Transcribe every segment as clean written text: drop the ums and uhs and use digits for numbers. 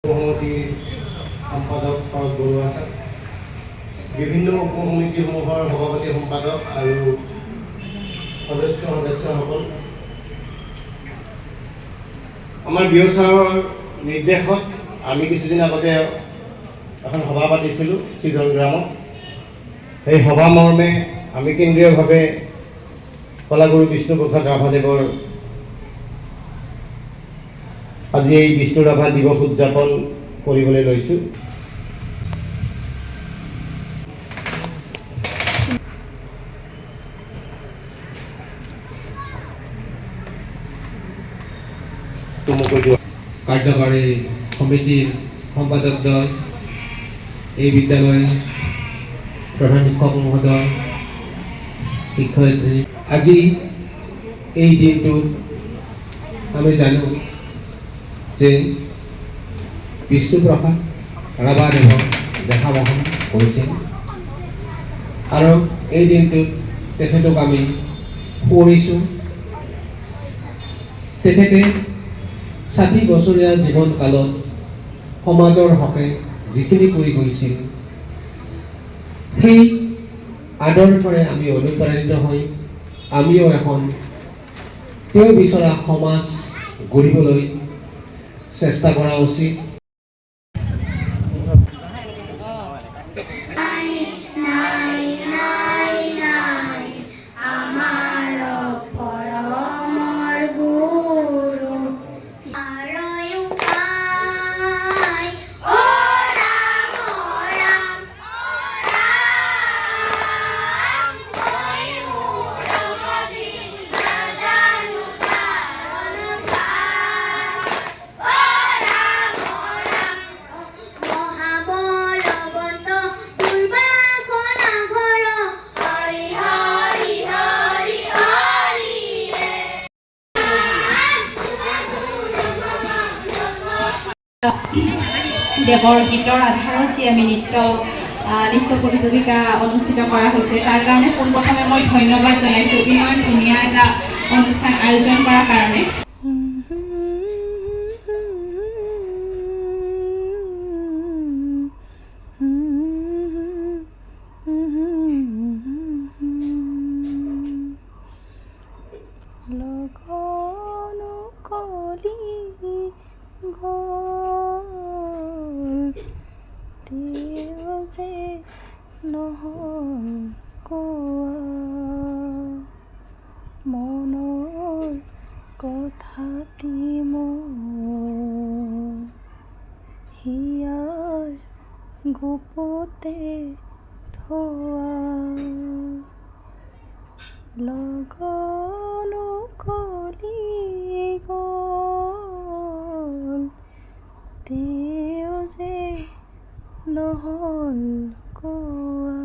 সমিতিৰ সম্পাদক শৰৎ বৰুৱা ছাৰ, বিভিন্ন উপসমিতিসমূহৰ সভাপতি সম্পাদক আৰু সদস্যসকল, আমাৰ বিঅ' ছাৰৰ নিৰ্দেশত আমি কিছুদিন আগতে এখন সভা পাতিছিলোঁ চিজন গ্ৰামত। সেই সভা মৰ্মে আমি কেন্দ্ৰীয়ভাৱে কলাগুৰু বিষ্ণুপ্ৰসাদ ৰাভাদেৱৰ আজি এই বিষ্ণু ৰাভা দিৱস উদযাপন কৰিবলৈ লৈছোঁ। কাৰ্যকাৰী সমিতিৰ সম্পাদকদ্বয়, এই বিদ্যালয় প্ৰধান শিক্ষক মহোদয়, শিক্ষয়িত্ৰী, আজি এই দিনটোত আমি জানো যে বিষ্ণুপ্ৰসাদ ৰাভাদেৱক দেখা বহন কৰিছিল আৰু এই দিনটোত তেখেতক আমি সোঁৱৰিছোঁ। তেখেতে ৬০ বছৰীয়া জীৱন কালত সমাজৰ হকে যিখিনি কৰি গৈছিল, সেই আদৰ্শৰে আমি অনুপ্ৰাণিত হৈ আমিও এখন তেওঁ বিচৰা সমাজ গঢ়িবলৈ চেষ্টা কৰা উচিত। দেৱৰ গীতৰ আধাৰত যি আমি নৃত্য প্ৰতিযোগিতা অনুষ্ঠিত কৰা হৈছে, তাৰ কাৰণে পোনপ্ৰথমে মই ধন্যবাদ জনাইছোঁ ইমান ধুনীয়া এটা অনুষ্ঠান আয়োজন কৰাৰ কাৰণে। নহ'ল কোৱা মনৰ কথাটি মোৰ হিয়াৰ গুপুতে থোৱা লগনো কলি গ'ল তেওঁ যে নহ'ল কোৱা।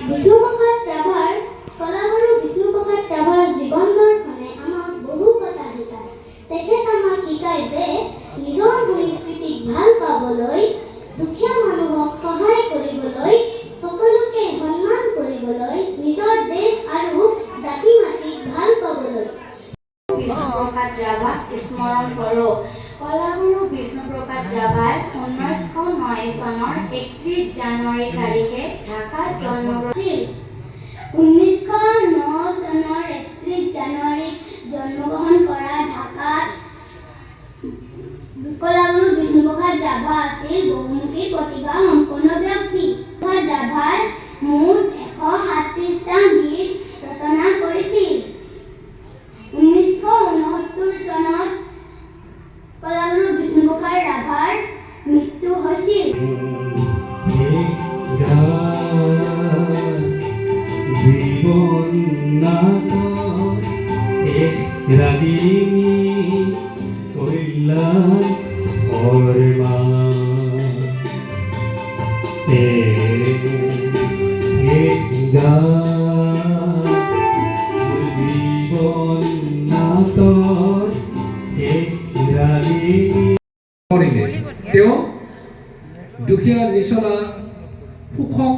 বিষ্ণুপ্ৰসাদ ৰাভাৰ কলাগুৰু বিষ্ণুপ্ৰসাদ ৰাভাৰ জীৱন দৰ্শনে আমাক বহু কথা শিকায়। তেখেত আমাক শিকায় যে নিজৰ সংস্কৃতিক ভাল পাবলৈ, দুখীয়া মানুহক সহায় কৰিবলৈ, সকলোকে সন্মান কৰিবলৈ, নিজৰ দেশ আৰু জাতি মাটিক ভাল পাবলৈ বিষ্ণুপ্ৰসাদ ৰাভাক স্মৰণ কৰোঁ। কলাগুৰু বিষ্ণুপ্ৰসাদ ৰাভাই 1909 চনৰ 31 জানুৱাৰী তাৰিখে ঢাকাত জন্ম হৈছিল। 1909 চনৰ 31 জানুৱাৰীত জন্মগ্ৰহণ কৰা ঢাকাত কলাগুৰু বিষ্ণুপ্ৰসাদ ৰাভা আছিল বহুমুখী প্ৰতিভা সম্পন্ন ব্যক্তি। ৰাভাৰ মুঠ 137টা গীত ৰচনা কৰিছিল। 1969 চনত কলাগুৰু বিষ্ণুপ্ৰসাদ ৰাভাৰ মৃত্যু হৈছিল। জীবন কল্যাণ জীবন তেওঁ দুখীয়া নিচলা সুখক